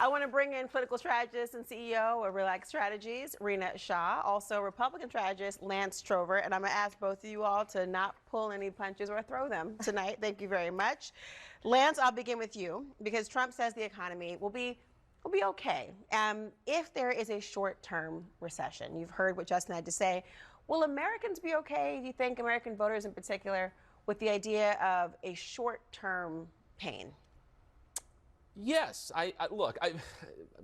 I want to bring in political strategist and CEO of Relax Strategies, Rina Shah, also Republican strategist Lance Trover, and I'm going to ask both of you all to not pull any punches or throw them tonight. Thank you very much. Lance, I'll begin with you because Trump says the economy will be okay if there is a short-term recession. You've heard what Justin had to say. Will Americans be okay, do you think, American voters in particular, with the idea of a short-term pain? Yes. Look, I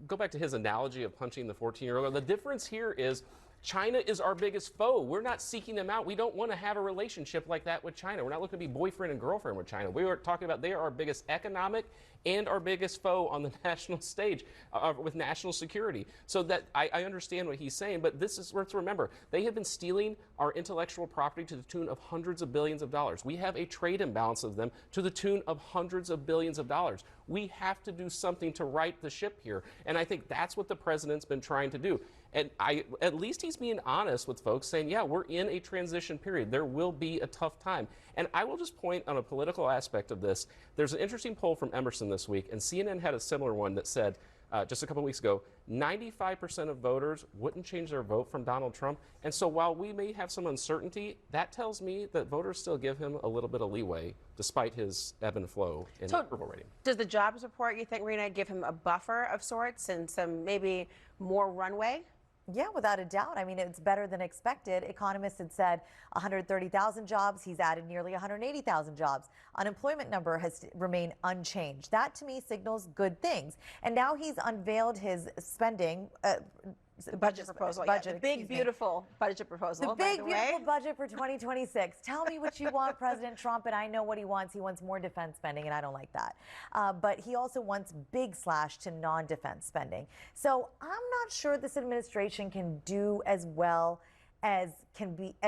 go back to his analogy of punching the 14-year-old. The difference here is China is our biggest foe. We're not seeking them out. We don't want to have a relationship like that with China. We're not looking to be boyfriend and girlfriend with China. We are talking about they are our biggest economic and our biggest foe on the national stage with national security. So that I understand what he's saying, but this is let's remember, they have been stealing our intellectual property to the tune of hundreds of billions of dollars. We have a trade imbalance of them to the tune of hundreds of billions of dollars. We have to do something to right the ship here. And I think that's what the president's been trying to do. And at least he's being honest with folks saying, yeah, we're in a transition period. There will be a tough time. And I will just point on a political aspect of this. There's an interesting poll from Emerson this week, and CNN had a similar one that said, just a couple of weeks ago, 95% of voters wouldn't change their vote from Donald Trump. And so while we may have some uncertainty, that tells me that voters still give him a little bit of leeway despite his ebb and flow in approval rating. Does the jobs report, you think, Rina, give him a buffer of sorts and some maybe more runway? Yeah, without a doubt. I mean, it's better than expected. Economists had said 130,000 jobs. He's added nearly 180,000 jobs. Unemployment number has remained unchanged. That, to me, signals good things. And now he's unveiled his spending budget proposal. The big, beautiful budget proposal. The big, beautiful budget for 2026. Tell me what you want, President Trump, and I know what he wants. He wants more defense spending, and I don't like that. But he also wants big slash to non-defense spending. So I'm not sure this administration can do as well as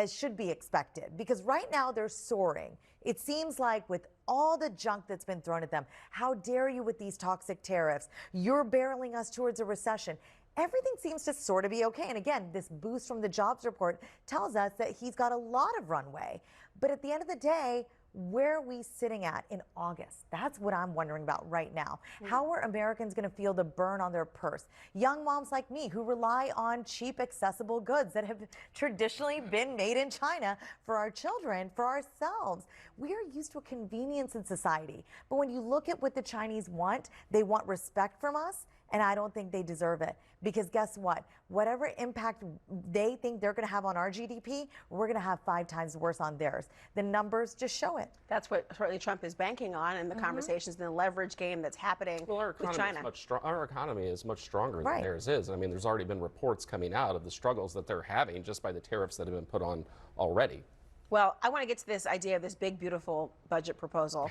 should be expected, because right now they're soaring. It seems like with all the junk that's been thrown at them, how dare you with these toxic tariffs? You're barreling us towards a recession. Everything seems to sort of be okay. And again, this boost from the jobs report tells us that he's got a lot of runway. But at the end of the day, where are we sitting at in August? That's what I'm wondering about right now. How are Americans going to feel the burn on their purse? Young moms like me who rely on cheap, accessible goods that have traditionally been made in China for our children, for ourselves. We are used to a convenience in society. But when you look at what the Chinese want, they want respect from us. And I don't think they deserve it. Because guess what? Whatever impact they think they're going to have on our GDP, we're going to have 5 times worse on theirs. The numbers just show it. That's what certainly Trump is banking on in the conversations and the leverage game that's happening with China. Our economy is much stronger than theirs is. I mean, there's already been reports coming out of the struggles that they're having just by the tariffs that have been put on already. Well, I want to get to this idea of this big, beautiful budget proposal.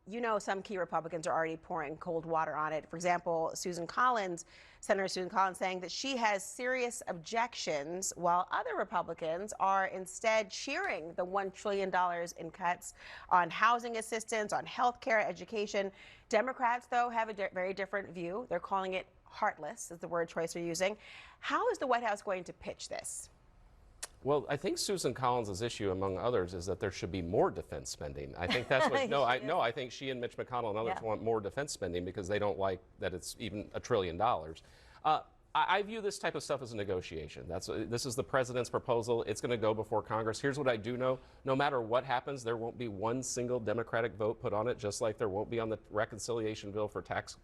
You know, some key Republicans are already pouring cold water on it. For example, Senator Susan Collins saying that she has serious objections, while other Republicans are instead cheering the $1 trillion in cuts on housing assistance, on health care, education. Democrats, though, have a very different view. They're calling it heartless, is the word choice they're using. How is the White House going to pitch this? Well, I think Susan Collins' issue, among others, is that there should be more defense spending. I think that's what. I think she and Mitch McConnell and others want more defense spending because they don't like that it's even $1 trillion. I view this type of stuff as a negotiation. This is the president's proposal. It's going to go before Congress. Here's what I do know. No matter what happens, there won't be one single Democratic vote put on it, just like there won't be on the reconciliation bill for tax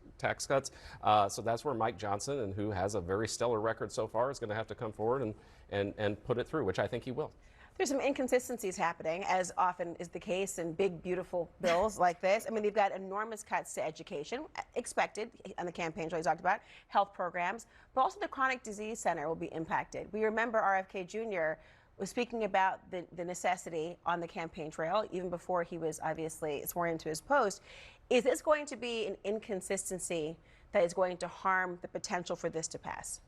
cuts. So that's where Mike Johnson, and who has a very stellar record so far, is going to have to come forward and put it through, which I think he will. There's some inconsistencies happening, as often is the case in big, beautiful bills like this. I mean, they've got enormous cuts to education, expected on the campaign trail you talked about, health programs, but also the Chronic Disease Center will be impacted. We remember RFK Jr. was speaking about the necessity on the campaign trail, even before he was obviously sworn into his post. Is this going to be an inconsistency that is going to harm the potential for this to pass?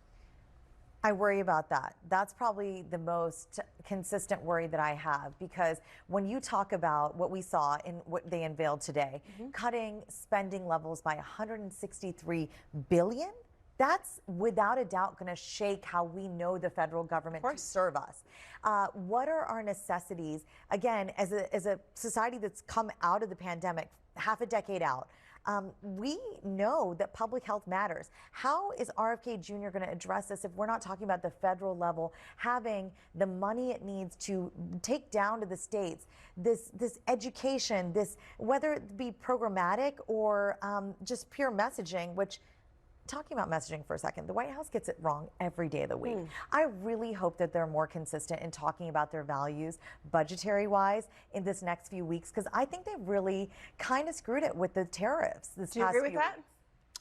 I worry about that. That's probably the most consistent worry that I have, because when you talk about what we saw in what they unveiled today, cutting spending levels by $163 billion, that's without a doubt going to shake how we know the federal government to serve us. What are our necessities? Again, as a society that's come out of the pandemic half a decade out, We know that public health matters. How is RFK Jr. going to address this if we're not talking about the federal level having the money it needs to take down to the states this education, this, whether it be programmatic or just pure messaging, which, talking about messaging for a second, the White House gets it wrong every day of the week. I really hope that they're more consistent in talking about their values budgetary wise in this next few weeks, because I think they really kind of screwed it with the tariffs this Do you past agree with few that? weeks.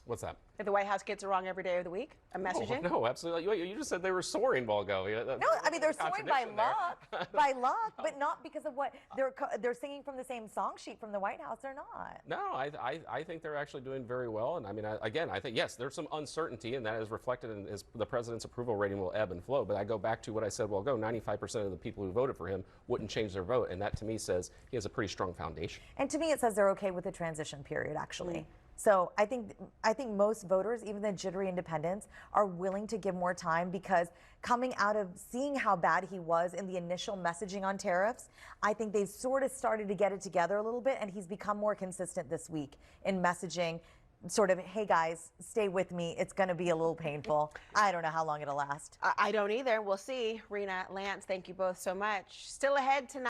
What's that? That the White House gets it wrong every day of the week? A messaging? No, absolutely. You just said they were soaring while ago. No, I mean, they're soaring by luck, but not because of what they're singing from the same song sheet from the White House. They're not. No, I think they're actually doing very well. And I mean, I think, yes, there's some uncertainty, and that is reflected in the president's approval rating will ebb and flow. But I go back to what I said a while ago, 95% of the people who voted for him wouldn't change their vote. And that, to me, says he has a pretty strong foundation. And to me, it says they're okay with the transition period, actually. So I think most voters, even the jittery independents, are willing to give more time, because coming out of seeing how bad he was in the initial messaging on tariffs, I think they've sort of started to get it together a little bit, and he's become more consistent this week in messaging, sort of, hey guys, stay with me. It's going to be a little painful. I don't know how long it'll last. I don't either. We'll see. Rina, Lance, thank you both so much. Still ahead tonight.